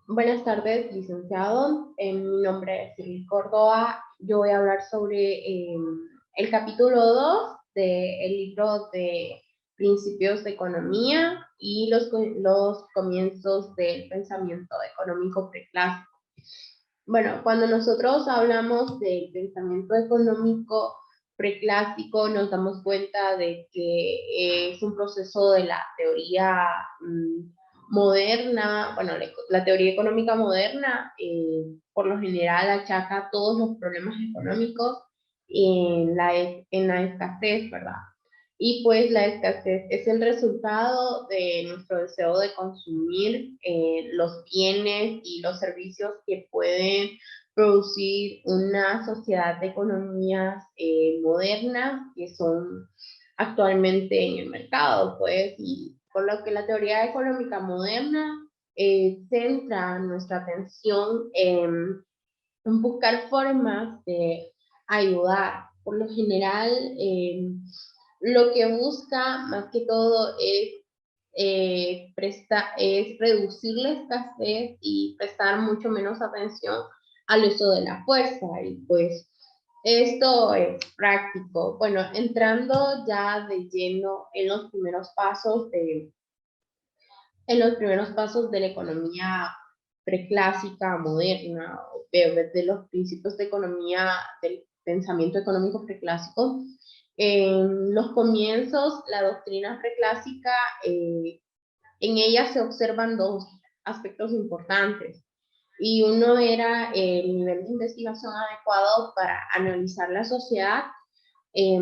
Buenas tardes, licenciado. Mi nombre es Cyril Córdoba. Yo voy a hablar sobre el capítulo 2 del libro de Principios de Economía y los comienzos del pensamiento económico preclásico. Bueno, cuando nosotros hablamos del pensamiento económico preclásico, nos damos cuenta de que es un proceso de la teoría moderna, bueno, la teoría económica moderna, por lo general achaca todos los problemas económicos en la escasez, ¿verdad? Y pues la escasez es el resultado de nuestro deseo de consumir los bienes y los servicios que pueden producir una sociedad de economías modernas que son actualmente en el mercado, pues, y por lo que la teoría económica moderna centra nuestra atención en buscar formas de ayudar. Por lo general, lo que busca más que todo es reducir la escasez y prestar mucho menos atención al uso de la fuerza. Y pues esto es práctico. Bueno, entrando ya de lleno en los primeros pasos de la economía preclásica, moderna, de los principios de economía, del pensamiento económico preclásico. En los comienzos, la doctrina preclásica, en ella se observan dos aspectos importantes. Y uno era el nivel de investigación adecuado para analizar la sociedad. Eh,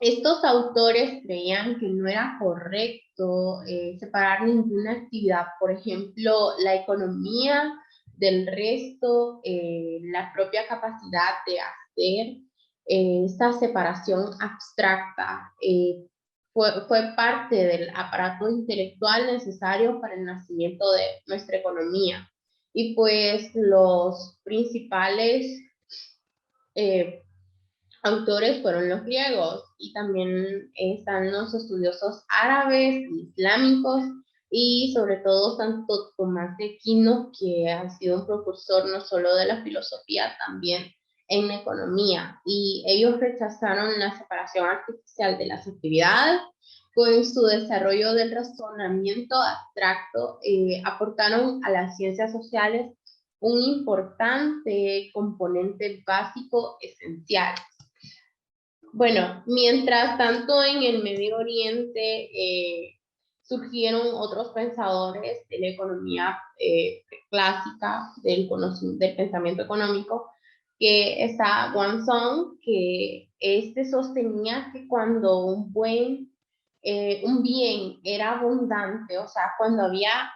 Estos autores creían que no era correcto separar ninguna actividad, por ejemplo, la economía del resto, la propia capacidad de hacer esta separación abstracta. Fue parte del aparato intelectual necesario para el nacimiento de nuestra economía. Y pues los principales eh, autores fueron los griegos y también están los estudiosos árabes, islámicos y sobre todo Santo Tomás de Aquino, que ha sido un precursor no solo de la filosofía, también en la economía. Y ellos rechazaron la separación artificial de las actividades. Con su desarrollo del razonamiento abstracto, aportaron a las ciencias sociales un importante componente básico esencial. Bueno, mientras tanto en el Medio Oriente surgieron otros pensadores de la economía clásica, del pensamiento económico, que está Guanzhong, que este sostenía que cuando un bien era abundante, o sea, cuando había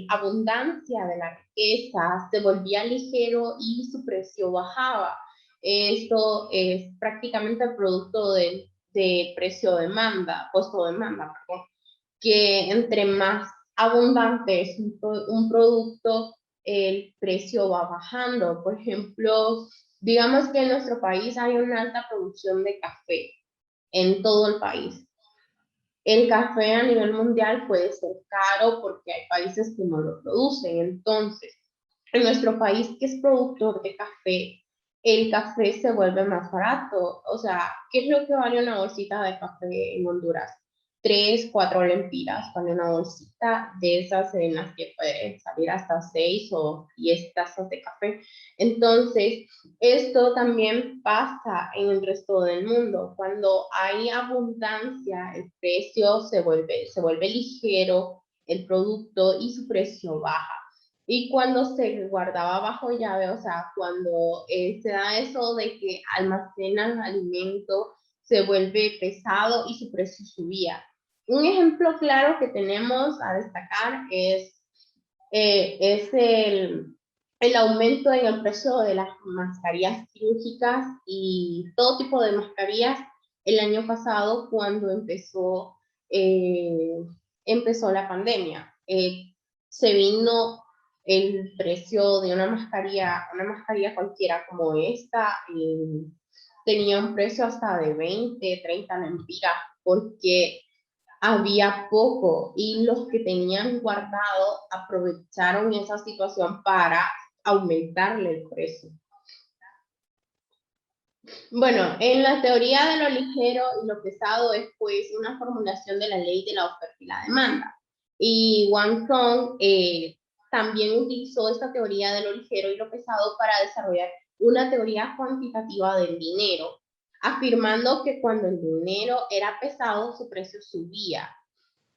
abundancia de la riqueza, se volvía ligero y su precio bajaba. Esto es prácticamente el producto de precio-demanda, costo-demanda, perdón, que entre más abundante es un producto, el precio va bajando. Por ejemplo, digamos que en nuestro país hay una alta producción de café en todo el país. El café a nivel mundial puede ser caro porque hay países que no lo producen. Entonces, en nuestro país, que es productor de café, el café se vuelve más barato. O sea, ¿qué es lo que vale una bolsita de café en Honduras? 3, 4 lempiras vale una bolsita de esas en las que puede salir hasta 6 o 10 tazas de café. Entonces, esto también pasa en el resto del mundo. Cuando hay abundancia, el precio se vuelve ligero, el producto, y su precio baja. Y cuando se guardaba bajo llave, o sea, cuando se da eso de que almacenan alimento, se vuelve pesado y su precio subía. Un ejemplo claro que tenemos a destacar es el aumento en el precio de las mascarillas quirúrgicas y todo tipo de mascarillas el año pasado cuando empezó la pandemia. Se vino el precio de una mascarilla cualquiera como esta, tenía un precio hasta de 20, 30 lempiras, porque había poco y los que tenían guardado aprovecharon esa situación para aumentarle el precio. Bueno, en la teoría de lo ligero y lo pesado es pues una formulación de la ley de la oferta y la demanda. Y Wang Song también utilizó esta teoría de lo ligero y lo pesado para desarrollar una teoría cuantitativa del dinero, afirmando que cuando el dinero era pesado, su precio subía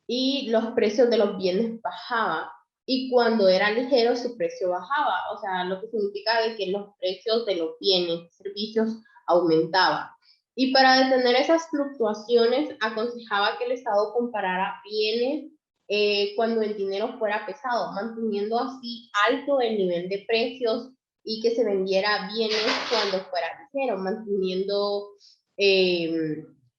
y los precios de los bienes bajaban. Y cuando era ligero, su precio bajaba. O sea, lo que significa de que los precios de los bienes y servicios aumentaban. Y para detener esas fluctuaciones, aconsejaba que el Estado comparara bienes cuando el dinero fuera pesado, manteniendo así alto el nivel de precios y que se vendiera bienes cuando fuera ligero, manteniendo,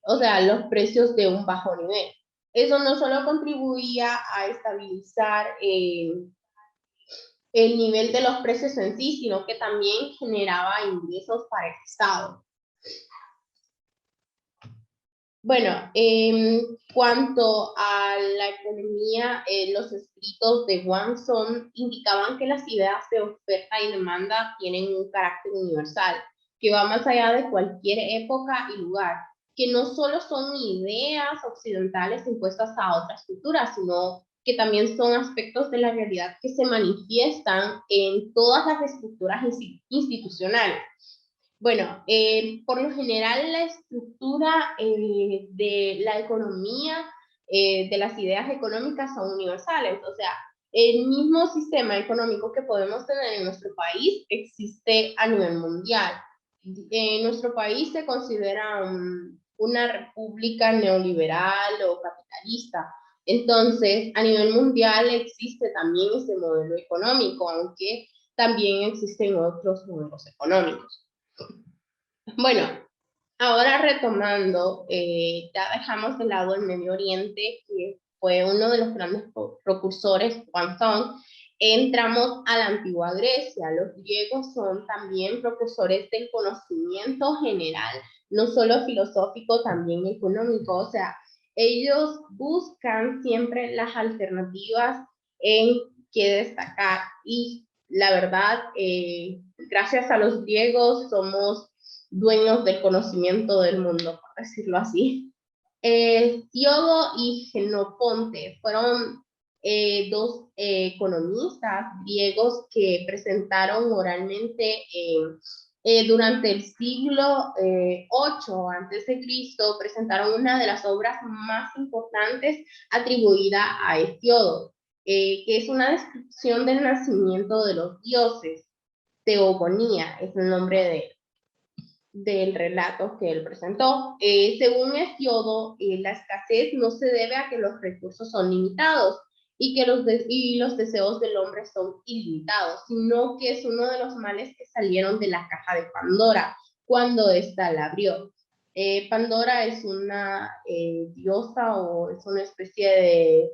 o sea, los precios de un bajo nivel. Eso no solo contribuía a estabilizar el nivel de los precios en sí, sino que también generaba ingresos para el Estado. Bueno, en cuanto a la economía, los escritos de Wang Song indicaban que las ideas de oferta y demanda tienen un carácter universal, que va más allá de cualquier época y lugar, que no solo son ideas occidentales impuestas a otras culturas, sino que también son aspectos de la realidad que se manifiestan en todas las estructuras institucionales. Bueno, por lo general la estructura de la economía, de las ideas económicas son universales, o sea, el mismo sistema económico que podemos tener en nuestro país existe a nivel mundial. En nuestro país se considera una república neoliberal o capitalista, entonces a nivel mundial existe también ese modelo económico, aunque también existen otros modelos económicos. Bueno, ahora retomando, ya dejamos de lado el Medio Oriente, que fue uno de los grandes precursores, Wang Song. Entramos a la antigua Grecia. Los griegos son también precursores del conocimiento general, no solo filosófico, también económico. O sea, ellos buscan siempre las alternativas en qué destacar. Y la verdad, gracias a los griegos somos dueños del conocimiento del mundo, por decirlo así. Siodo y Genofonte fueron dos economistas griegos que presentaron oralmente durante el siglo 8 antes de Cristo, presentaron una de las obras más importantes atribuida a Hesíodo, que es una descripción del nacimiento de los dioses. Teogonía es el nombre del relato que él presentó. Según Hesíodo, la escasez no se debe a que los recursos son limitados y que los deseos del hombre son ilimitados, sino que es uno de los males que salieron de la caja de Pandora cuando ésta la abrió. Pandora es una diosa o es una especie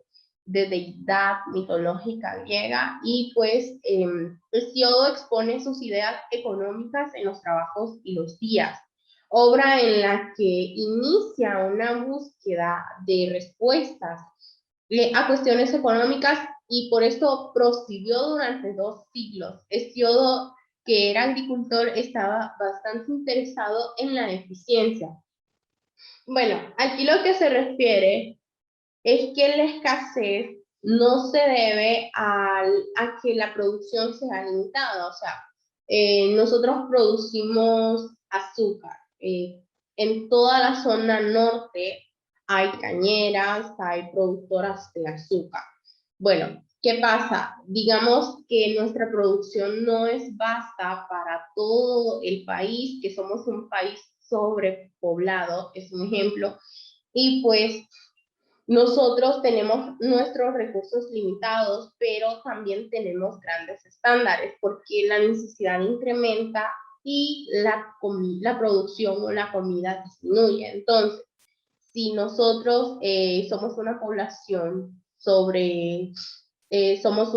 de deidad mitológica griega y pues Hesíodo expone sus ideas económicas en los trabajos y los días, obra en la que inicia una búsqueda de respuestas a cuestiones económicas y por esto prosiguió durante 2 siglos. Hesíodo, que era agricultor, estaba bastante interesado en la eficiencia. Bueno, aquí lo que se refiere es que la escasez no se debe a que la producción sea limitada. O sea, nosotros producimos azúcar. En toda la zona norte hay cañeras, hay productoras de azúcar. Bueno, ¿qué pasa? Digamos que nuestra producción no es basta para todo el país, que somos un país sobrepoblado, es un ejemplo, y pues nosotros tenemos nuestros recursos limitados, pero también tenemos grandes estándares porque la necesidad incrementa y la producción o la comida disminuye. Entonces, si nosotros somos una población estamos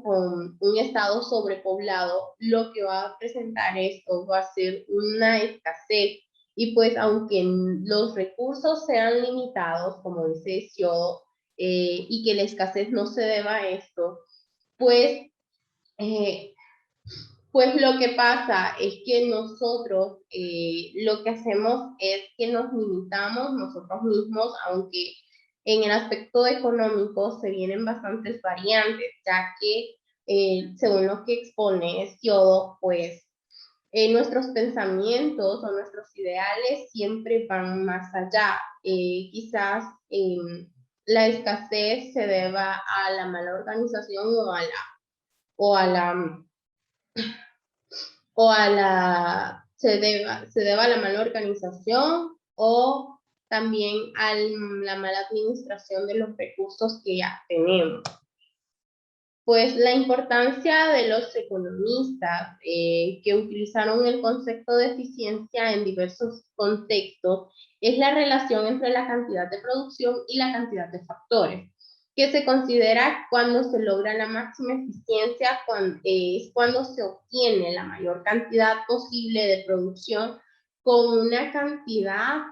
con un estado sobrepoblado, lo que va a presentar esto va a ser una escasez Y pues aunque los recursos sean limitados, como dice Hesiodo, y que la escasez no se deba a esto, pues, eh, pues lo que pasa es que nosotros lo que hacemos es que nos limitamos nosotros mismos, aunque en el aspecto económico se vienen bastantes variantes, ya que según lo que expone Hesiodo, pues nuestros pensamientos o nuestros ideales siempre van más allá. Quizás la escasez se deba a la mala organización o a la, se deba a la mala organización o también a la mala administración de los recursos que ya tenemos. Pues la importancia de los economistas que utilizaron el concepto de eficiencia en diversos contextos es la relación entre la cantidad de producción y la cantidad de factores, que se considera cuando se logra la máxima eficiencia, es cuando se obtiene la mayor cantidad posible de producción con una cantidad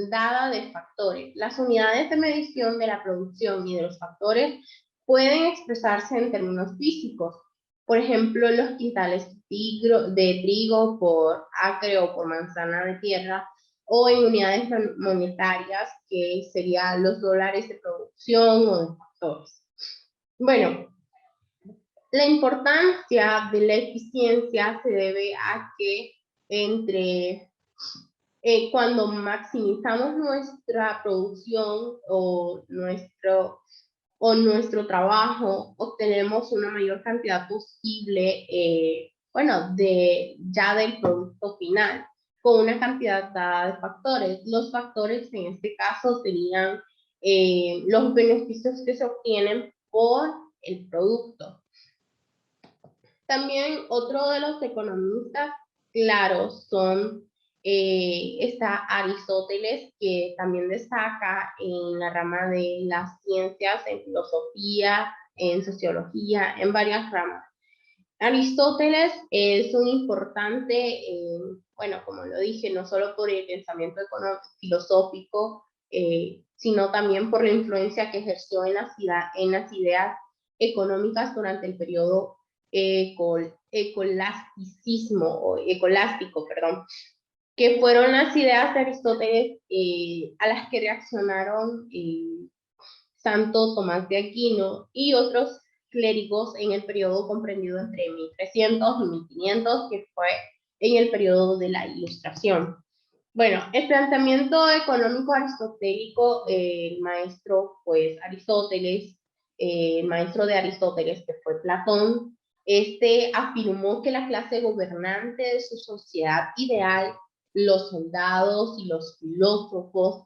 dada de factores. Las unidades de medición de la producción y de los factores pueden expresarse en términos físicos. Por ejemplo, los quintales de trigo por acre o por manzana de tierra, o en unidades monetarias, que serían los dólares de producción o de factores. Bueno, la importancia de la eficiencia se debe a que cuando maximizamos nuestra producción o nuestro trabajo, obtenemos una mayor cantidad posible, bueno, ya del producto final, con una cantidad dada de factores. Los factores en este caso serían los beneficios que se obtienen por el producto. También otro de los economistas claros está Aristóteles, que también destaca en la rama de las ciencias, en filosofía, en sociología, en varias ramas. Aristóteles es un importante, bueno, como lo dije, no solo por el pensamiento filosófico, sino también por la influencia que ejerció en las ideas económicas durante el periodo escolástico, perdón, que fueron las ideas de Aristóteles a las que reaccionaron Santo Tomás de Aquino y otros clérigos en el periodo comprendido entre 1300 y 1500, que fue en el periodo de la Ilustración. Bueno, el planteamiento económico aristotélico, el maestro, pues Aristóteles, el maestro de Aristóteles, que fue Platón, afirmó que la clase gobernante de su sociedad ideal, los soldados y los filósofos,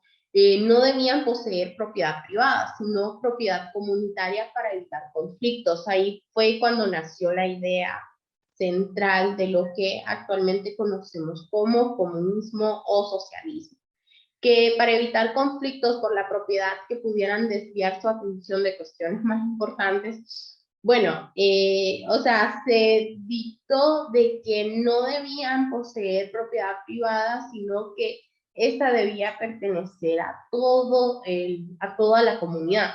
no debían poseer propiedad privada, sino propiedad comunitaria para evitar conflictos. Ahí fue cuando nació la idea central de lo que actualmente conocemos como comunismo o socialismo, que para evitar conflictos por la propiedad que pudieran desviar su atención de cuestiones más importantes, bueno, o sea, se dictó de que no debían poseer propiedad privada, sino que esta debía pertenecer a toda la comunidad.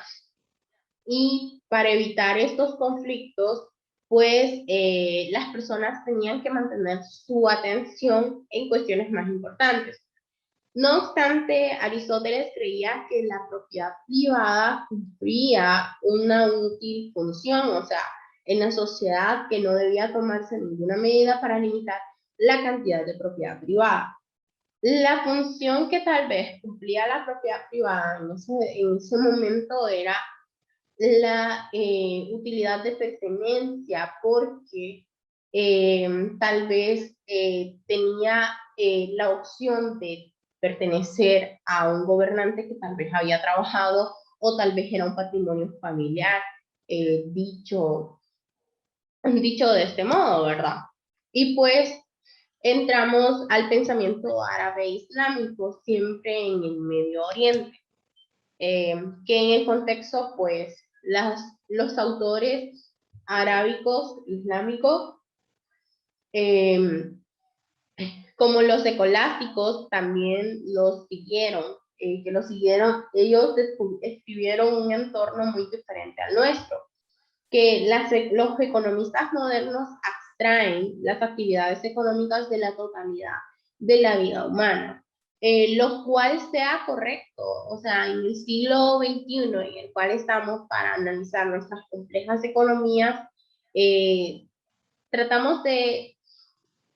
Y para evitar estos conflictos, pues las personas tenían que mantener su atención en cuestiones más importantes. No obstante, Aristóteles creía que la propiedad privada cumplía una útil función, o sea, en la sociedad, que no debía tomarse ninguna medida para limitar la cantidad de propiedad privada. La función que tal vez cumplía la propiedad privada en ese momento era la utilidad de pertenencia, porque tal vez tenía la opción de pertenecer a un gobernante que tal vez había trabajado, o tal vez era un patrimonio familiar, dicho de este modo, ¿verdad? Y pues entramos al pensamiento árabe islámico, siempre en el Medio Oriente, que en el contexto, pues, los autores arábicos islámicos eh, como los escolásticos también los siguieron, ellos escribieron un entorno muy diferente al nuestro, que los economistas modernos abstraen las actividades económicas de la totalidad de la vida humana, lo cual sea correcto, o sea, en el siglo XXI en el cual estamos para analizar nuestras complejas economías, tratamos de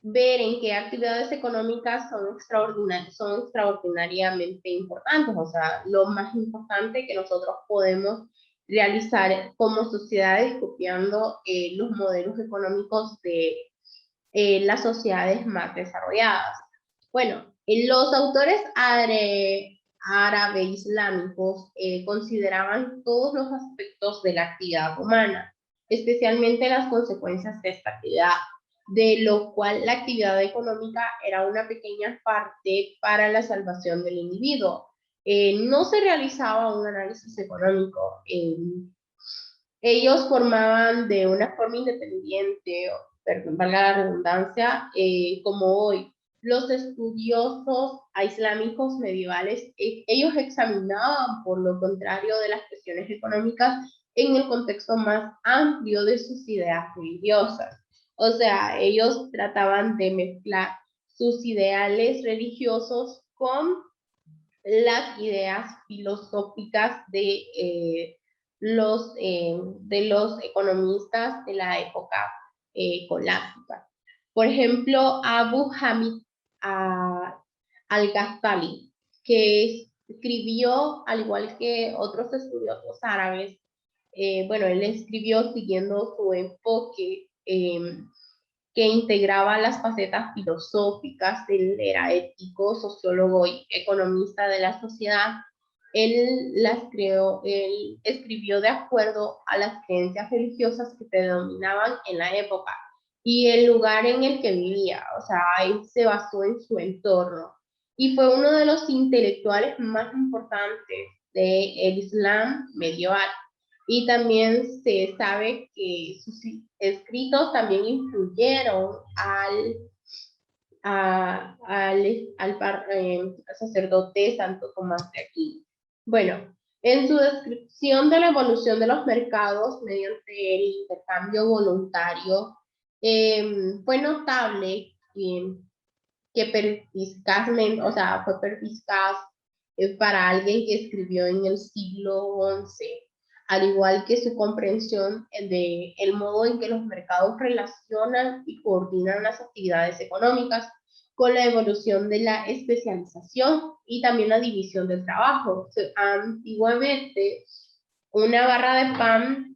ver en qué actividades económicas son extraordinariamente importantes, o sea, lo más importante que nosotros podemos realizar como sociedades copiando los modelos económicos de las sociedades más desarrolladas. Bueno, los autores árabe islámicos consideraban todos los aspectos de la actividad humana, especialmente las consecuencias de esta actividad, de lo cual la actividad económica era una pequeña parte para la salvación del individuo. No se realizaba un análisis económico. Ellos formaban de una forma independiente, perdón, valga la redundancia, como hoy. Los estudiosos islámicos medievales, ellos examinaban, por lo contrario, de las cuestiones económicas en el contexto más amplio de sus ideas religiosas. O sea, ellos trataban de mezclar sus ideales religiosos con las ideas filosóficas de los economistas de la época clásica. Por ejemplo, Abu Hamid al-Ghazali, que escribió, al igual que otros estudiosos árabes, bueno, él escribió siguiendo su enfoque que integraba las facetas filosóficas. Él era ético, sociólogo y economista de la sociedad. Él escribió de acuerdo a las creencias religiosas que predominaban en la época y el lugar en el que vivía, o sea, él se basó en su entorno y fue uno de los intelectuales más importantes del Islam medieval. Y también se sabe que sus escritos también influyeron al sacerdote Santo Tomás de Aquino. Bueno, en su descripción de la evolución de los mercados mediante el intercambio voluntario, fue notable que perspicazmente, o sea, fue perspicaz para alguien que escribió en el siglo XI, al igual que su comprensión de el modo en que los mercados relacionan y coordinan las actividades económicas con la evolución de la especialización y también la división del trabajo. Antiguamente, una barra de pan,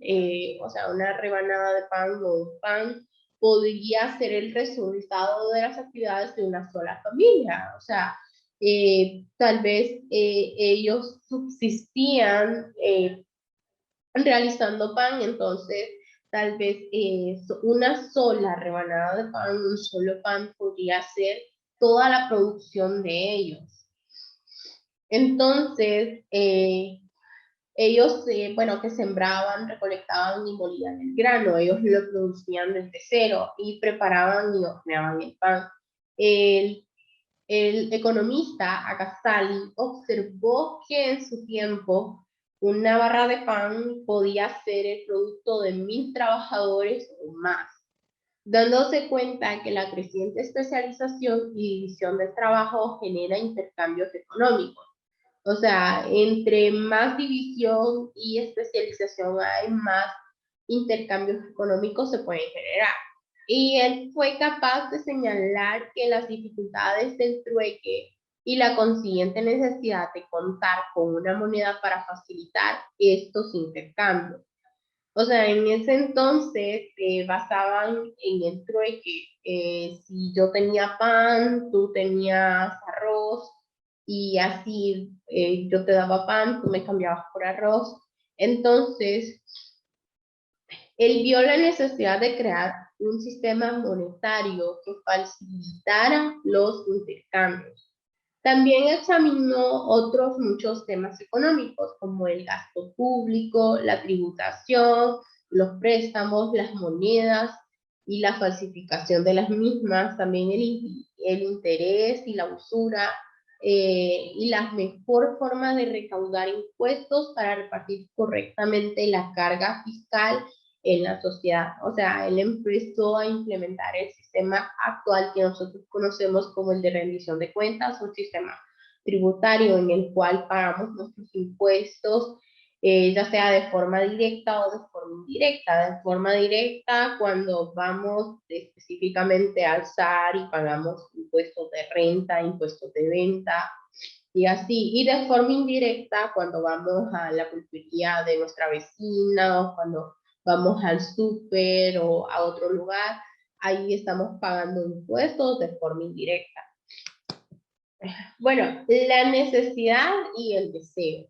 o sea, una rebanada de pan o un pan, podría ser el resultado de las actividades de una sola familia. O sea, tal vez ellos subsistían realizando pan, entonces tal vez una sola rebanada de pan, un solo pan podría ser toda la producción de ellos. Entonces, ellos, bueno, que sembraban, recolectaban y molían el grano, ellos lo producían desde cero y preparaban y horneaban el pan. El, el economista Agastali observó que en su tiempo una barra de pan podía ser el producto de 1000 trabajadores o más, dándose cuenta que la creciente especialización y división del trabajo genera intercambios económicos. O sea, entre más división y especialización hay, más intercambios económicos se pueden generar. Y él fue capaz de señalar que las dificultades del trueque y la consiguiente necesidad de contar con una moneda para facilitar estos intercambios. O sea, en ese entonces se basaban en el trueque. Si yo tenía pan, tú tenías arroz, y así yo te daba pan, tú me cambiabas por arroz. Entonces, él vio la necesidad de crear un sistema monetario que facilitara los intercambios. También examinó otros muchos temas económicos, como el gasto público, la tributación, los préstamos, las monedas y la falsificación de las mismas. También él el interés y la usura, y la mejor forma de recaudar impuestos para repartir correctamente la carga fiscal en la sociedad. O sea, él empezó a implementar el sistema actual que nosotros conocemos como el de rendición de cuentas, un sistema tributario en el cual pagamos nuestros impuestos, ya sea de forma directa o de forma indirecta. De forma directa, cuando vamos específicamente al SAR y pagamos impuestos de renta, impuestos de venta, y así. Y de forma indirecta, cuando vamos a la pulpería de nuestra vecina, o cuando vamos al súper o a otro lugar, ahí estamos pagando impuestos de forma indirecta. Bueno, la necesidad y el deseo.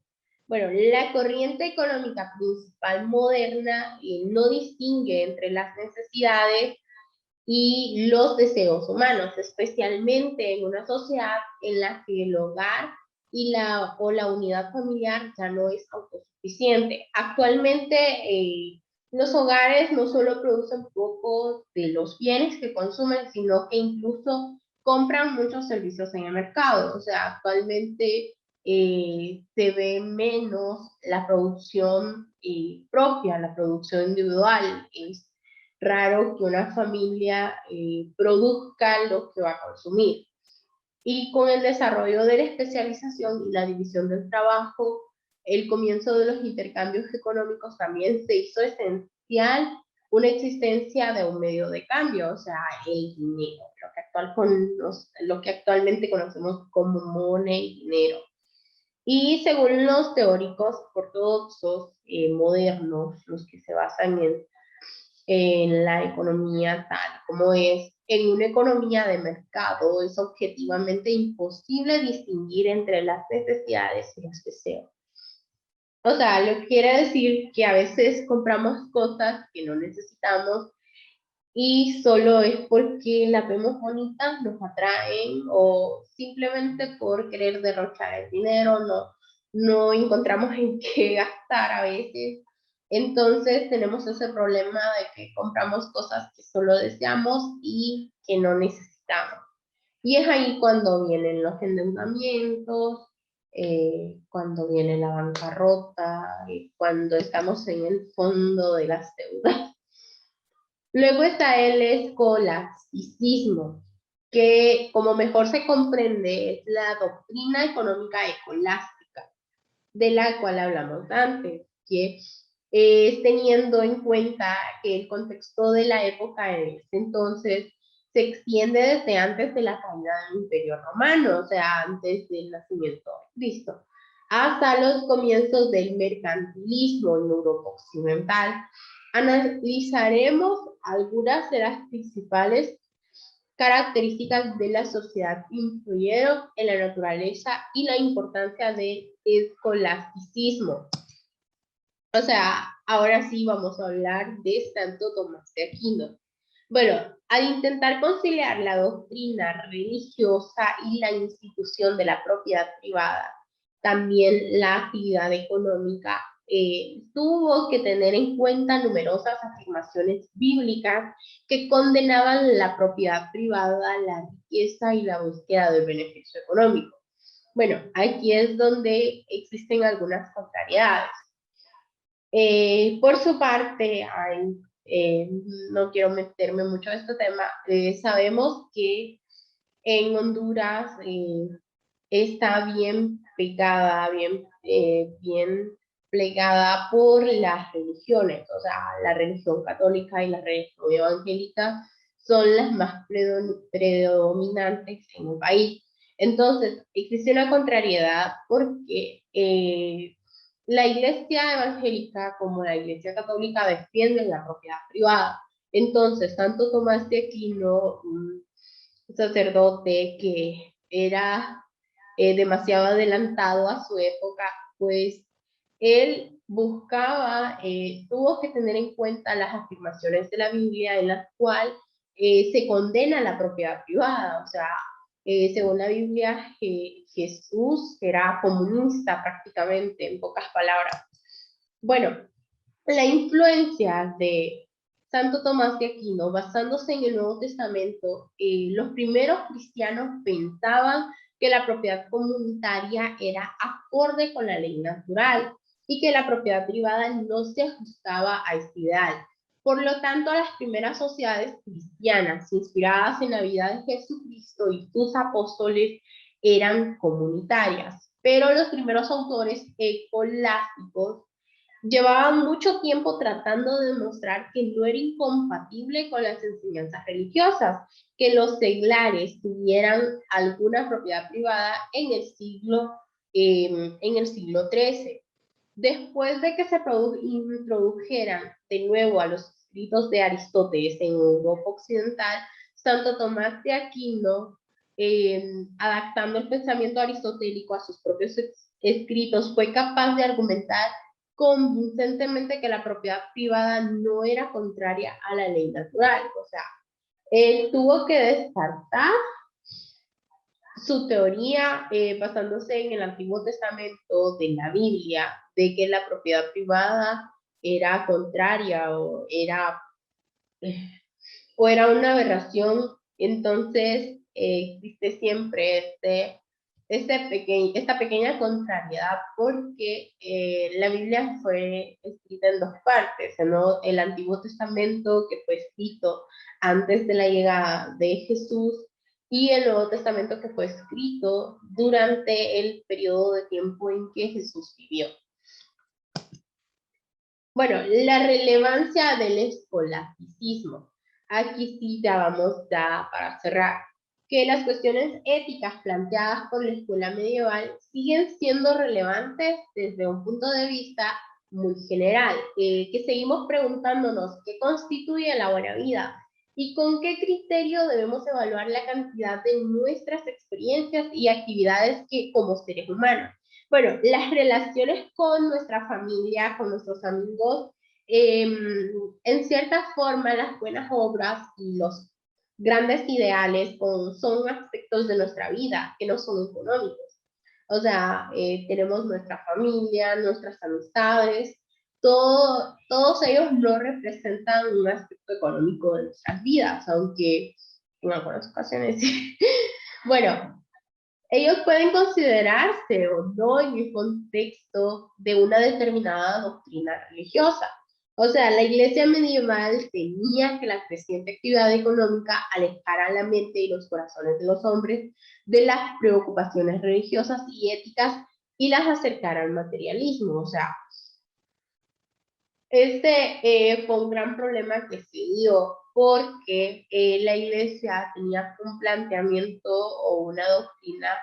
Bueno, la corriente económica principal moderna no distingue entre las necesidades y los deseos humanos, especialmente en una sociedad en la que el hogar o la unidad familiar ya no es autosuficiente. Actualmente, los hogares no solo producen poco de los bienes que consumen, sino que incluso compran muchos servicios en el mercado. O sea, actualmente se ve menos la producción propia, la producción individual. Es raro que una familia produzca lo que va a consumir. Y con el desarrollo de la especialización y la división del trabajo, el comienzo de los intercambios económicos también se hizo esencial una existencia de un medio de cambio, o sea, el dinero, lo que actualmente conocemos como moneda y dinero. Y según los teóricos ortodoxos modernos, los que se basan en la economía tal como es, en una economía de mercado es objetivamente imposible distinguir entre las necesidades y los deseos. O sea, lo que quiere decir que a veces compramos cosas que no necesitamos y solo es porque las vemos bonitas, nos atraen, o simplemente por querer derrochar el dinero, no encontramos en qué gastar a veces. Entonces tenemos ese problema de que compramos cosas que solo deseamos y que no necesitamos. Y es ahí cuando vienen los endeudamientos, cuando viene la bancarrota, cuando estamos en el fondo de las deudas. Luego está el escolasticismo, que como mejor se comprende es la doctrina económica escolástica, de la cual hablamos antes, que es teniendo en cuenta que el contexto de la época en ese entonces se extiende desde antes de la caída del Imperio Romano, o sea, antes del nacimiento de Cristo, hasta los comienzos del mercantilismo en Europa Occidental. Analizaremos algunas de las principales características de la sociedad que influyeron en la naturaleza y la importancia del escolasticismo. O sea, ahora sí vamos a hablar de Santo Tomás de Aquino. Bueno, al intentar conciliar la doctrina religiosa y la institución de la propiedad privada, también la actividad económica, tuvo que tener en cuenta numerosas afirmaciones bíblicas que condenaban la propiedad privada, la riqueza y la búsqueda del beneficio económico. Bueno, aquí es donde existen algunas contrariedades. Por su parte, eh, no quiero meterme mucho en este tema, sabemos que en Honduras está bien pegada, bien plegada por las religiones, o sea, la religión católica y la religión evangélica son las más predominantes en el país. Entonces, existe una contrariedad porque la iglesia evangélica como la iglesia católica defienden la propiedad privada. Entonces, Santo Tomás de Aquino, un sacerdote que era demasiado adelantado a su época, pues él buscaba, tuvo que tener en cuenta las afirmaciones de la Biblia en las cuales se condena la propiedad privada. O sea, según la Biblia, Jesús era comunista prácticamente, en pocas palabras. Bueno, la influencia de Santo Tomás de Aquino, basándose en el Nuevo Testamento, los primeros cristianos pensaban que la propiedad comunitaria era acorde con la ley natural y que la propiedad privada no se ajustaba a este ideal. Por lo tanto, las primeras sociedades cristianas inspiradas en la vida de Jesucristo y sus apóstoles eran comunitarias, pero los primeros autores escolásticos llevaban mucho tiempo tratando de demostrar que no era incompatible con las enseñanzas religiosas, que los seglares tuvieran alguna propiedad privada en el siglo XIII. Después de que se introdujeran de nuevo a los escritos de Aristóteles en Europa Occidental, Santo Tomás de Aquino, adaptando el pensamiento aristotélico a sus propios escritos, fue capaz de argumentar convincentemente que la propiedad privada no era contraria a la ley natural. O sea, él tuvo que descartar su teoría basándose en el Antiguo Testamento de la Biblia, de que la propiedad privada era contraria o era una aberración. Entonces existe siempre esta pequeña contrariedad porque la Biblia fue escrita en dos partes, ¿no? El Antiguo Testamento, que fue escrito antes de la llegada de Jesús, y el Nuevo Testamento, que fue escrito durante el periodo de tiempo en que Jesús vivió. Bueno, la relevancia del escolasticismo. Aquí sí ya vamos ya para cerrar, que las cuestiones éticas planteadas por la escuela medieval siguen siendo relevantes desde un punto de vista muy general, que seguimos preguntándonos qué constituye la buena vida y con qué criterio debemos evaluar la cantidad de nuestras experiencias y actividades que como seres humanos. Bueno, las relaciones con nuestra familia, con nuestros amigos, en cierta forma las buenas obras y los grandes ideales son aspectos de nuestra vida que no son económicos. O sea, tenemos nuestra familia, nuestras amistades, todos ellos no representan un aspecto económico de nuestras vidas, aunque en algunas ocasiones sí. Bueno, ellos pueden considerarse o no en el contexto de una determinada doctrina religiosa. O sea, la iglesia medieval tenía que la creciente actividad económica alejara la mente y los corazones de los hombres de las preocupaciones religiosas y éticas y las acercara al materialismo. O sea, fue un gran problema que se dio porque la iglesia tenía un planteamiento o una doctrina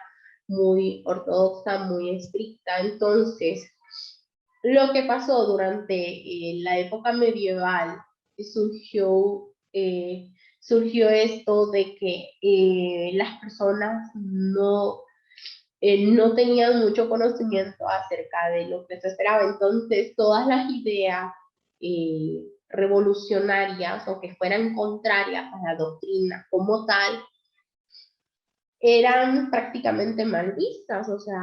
muy ortodoxa, muy estricta. Entonces, lo que pasó durante la época medieval, surgió, surgió esto de que las personas no tenían mucho conocimiento acerca de lo que se esperaba. Entonces, todas las ideas revolucionarias o que fueran contrarias a la doctrina como tal, eran prácticamente mal vistas, o sea,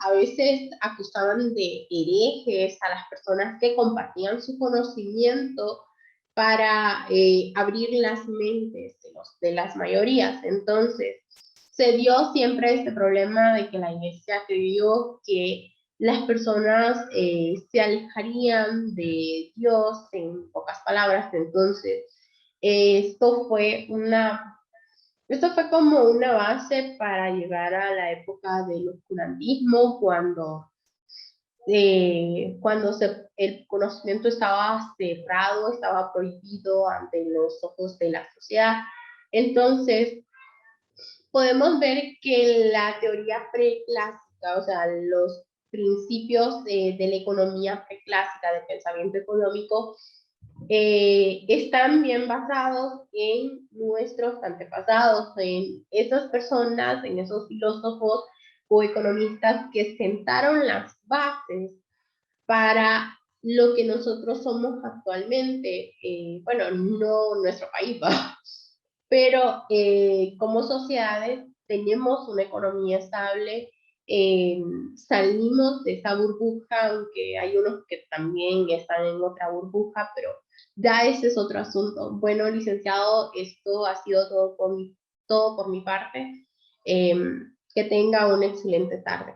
a veces acusaban de herejes a las personas que compartían su conocimiento para abrir las mentes de las mayorías. Entonces, se dio siempre este problema de que la iglesia creyó que las personas se alejarían de Dios, en pocas palabras. Entonces, esto fue como una base para llegar a la época del oscurantismo, el conocimiento estaba cerrado, estaba prohibido ante los ojos de la sociedad. Entonces, podemos ver que la teoría preclásica, o sea, los principios de la economía preclásica, del pensamiento económico, están bien basados en nuestros antepasados, en esas personas, en esos filósofos o economistas que sentaron las bases para lo que nosotros somos actualmente. Bueno, no nuestro país, ¿va? Pero como sociedades tenemos una economía estable, salimos de esa burbuja, aunque hay unos que también están en otra burbuja, pero Ya ese es otro asunto. Bueno, licenciado, esto ha sido todo por mi parte. Que tenga una excelente tarde.